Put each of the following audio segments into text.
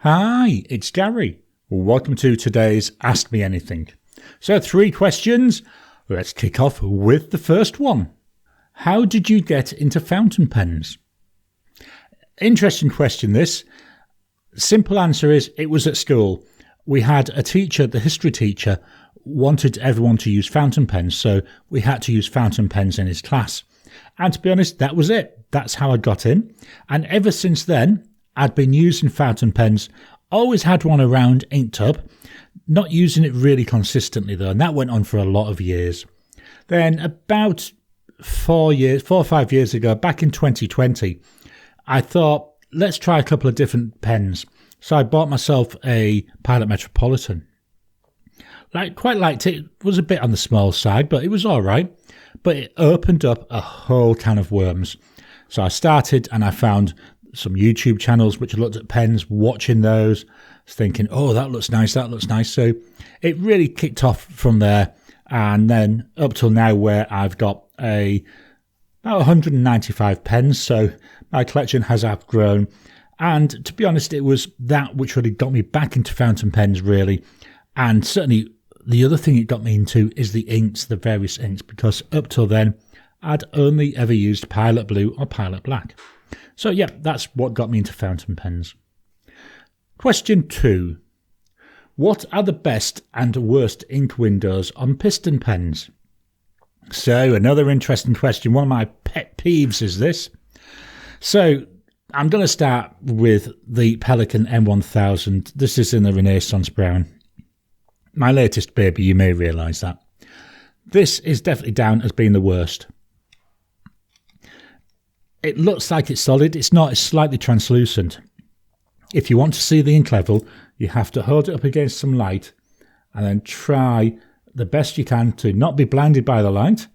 Hi, it's Gary. Welcome to today's Ask Me Anything. So 3 questions. Let's kick off with the first one. How did you get into fountain pens? Interesting question this. Simple answer is it was at school. We had a teacher, the history teacher, wanted everyone to use fountain pens, so we had to use fountain pens in his class. And to be honest, that was it. That's how I got in. And ever since then, I'd been using fountain pens, always had one around, inked up, not using it really consistently though, and that went on for a lot of years. Then about 4 or 5 years ago, back in 2020, I thought, let's try a couple of different pens. So I bought myself a Pilot Metropolitan. Quite liked it. It was a bit on the small side, but it was all right. But it opened up a whole can of worms. So I started and I found some YouTube channels which looked at pens, watching those, thinking, oh, that looks nice. So it really kicked off from there. And then up till now where I've got about 195 pens. So my collection has outgrown. And to be honest, it was that which really got me back into fountain pens, really. And certainly the other thing it got me into is the inks, the various inks, because up till then, I'd only ever used Pilot Blue or Pilot Black. So yeah, that's what got me into fountain pens. Question 2. What are the best and worst ink windows on piston pens? So another interesting question. One of my pet peeves is this. So I'm going to start with the Pelikan M1000. This is in the Renaissance Brown. My latest baby, you may realise that. This is definitely down as being the worst. It looks like it's solid. It's not. It's slightly translucent. If you want to see the ink level, you have to hold it up against some light and then try the best you can to not be blinded by the light.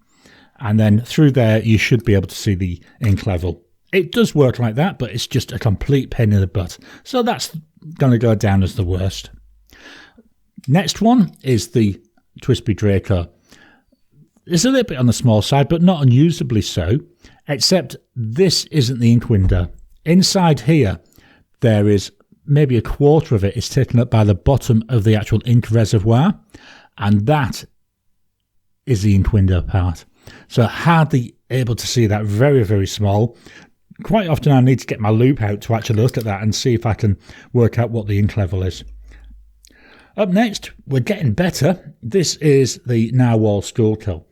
And then through there, you should be able to see the ink level. It does work like that, but it's just a complete pain in the butt. So that's going to go down as the worst. Next one is the TWSBI Draco. It's a little bit on the small side, but not unusably so, except this isn't the ink window. Inside here, there is maybe a quarter of it is taken up by the bottom of the actual ink reservoir, and that is the ink window part. So hardly able to see that, very, very small. Quite often I need to get my loupe out to actually look at that and see if I can work out what the ink level is. Up next, we're getting better. This is the Narwhal Schuylkill.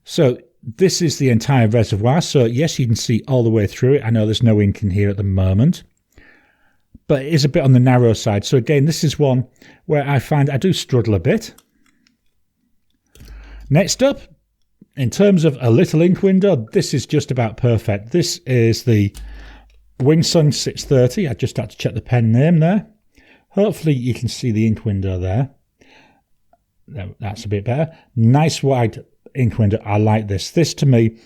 So this is the entire reservoir. So yes, you can see all the way through it. I know there's no ink in here at the moment, but it is a bit on the narrow side. So again, this is one where I find I do struggle a bit. Next up, in terms of a little ink window, this is just about perfect. This is the Wingsun 630. I just had to check the pen name there. Hopefully you can see the ink window there. That's a bit better. Nice wide ink window. I like this. This to me,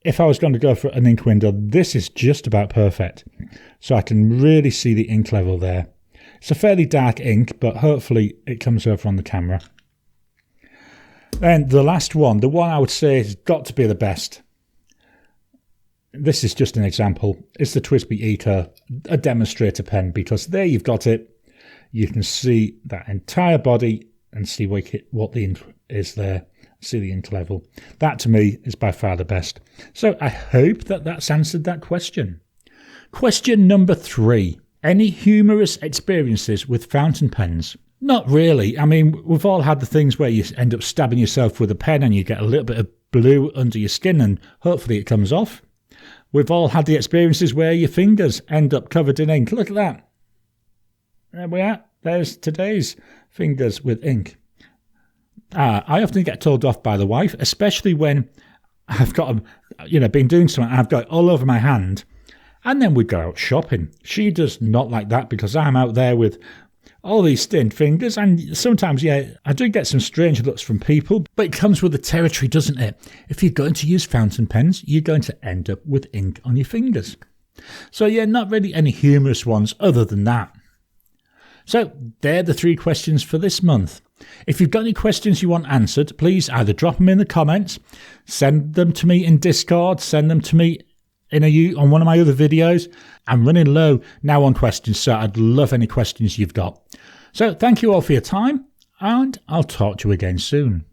if I was going to go for an ink window, this is just about perfect. So I can really see the ink level there. It's a fairly dark ink, but hopefully it comes over on the camera. Then the last one, the one I would say has got to be the best. This is just an example. It's the TWSBI Eco, a demonstrator pen, because there you've got it. You can see that entire body and see what the ink is there. See the ink level. That to me is by far the best. So I hope that that's answered that question. Question number 3. Any humorous experiences with fountain pens? Not really. I mean, we've all had the things where you end up stabbing yourself with a pen and you get a little bit of blue under your skin and hopefully it comes off. We've all had the experiences where your fingers end up covered in ink. Look at that. There we are. There's today's fingers with ink. I often get told off by the wife, especially when I've got, been doing something, I've got it all over my hand, and then we go out shopping. She does not like that because I'm out there with all these stained fingers, and sometimes, I do get some strange looks from people, but it comes with the territory, doesn't it? If you're going to use fountain pens, you're going to end up with ink on your fingers. So not really any humorous ones other than that. So they're the 3 questions for this month. If you've got any questions you want answered, please either drop them in the comments, send them to me in Discord, send them to me on one of my other videos. I'm running low now on questions, so I'd love any questions you've got. So thank you all for your time, and I'll talk to you again soon.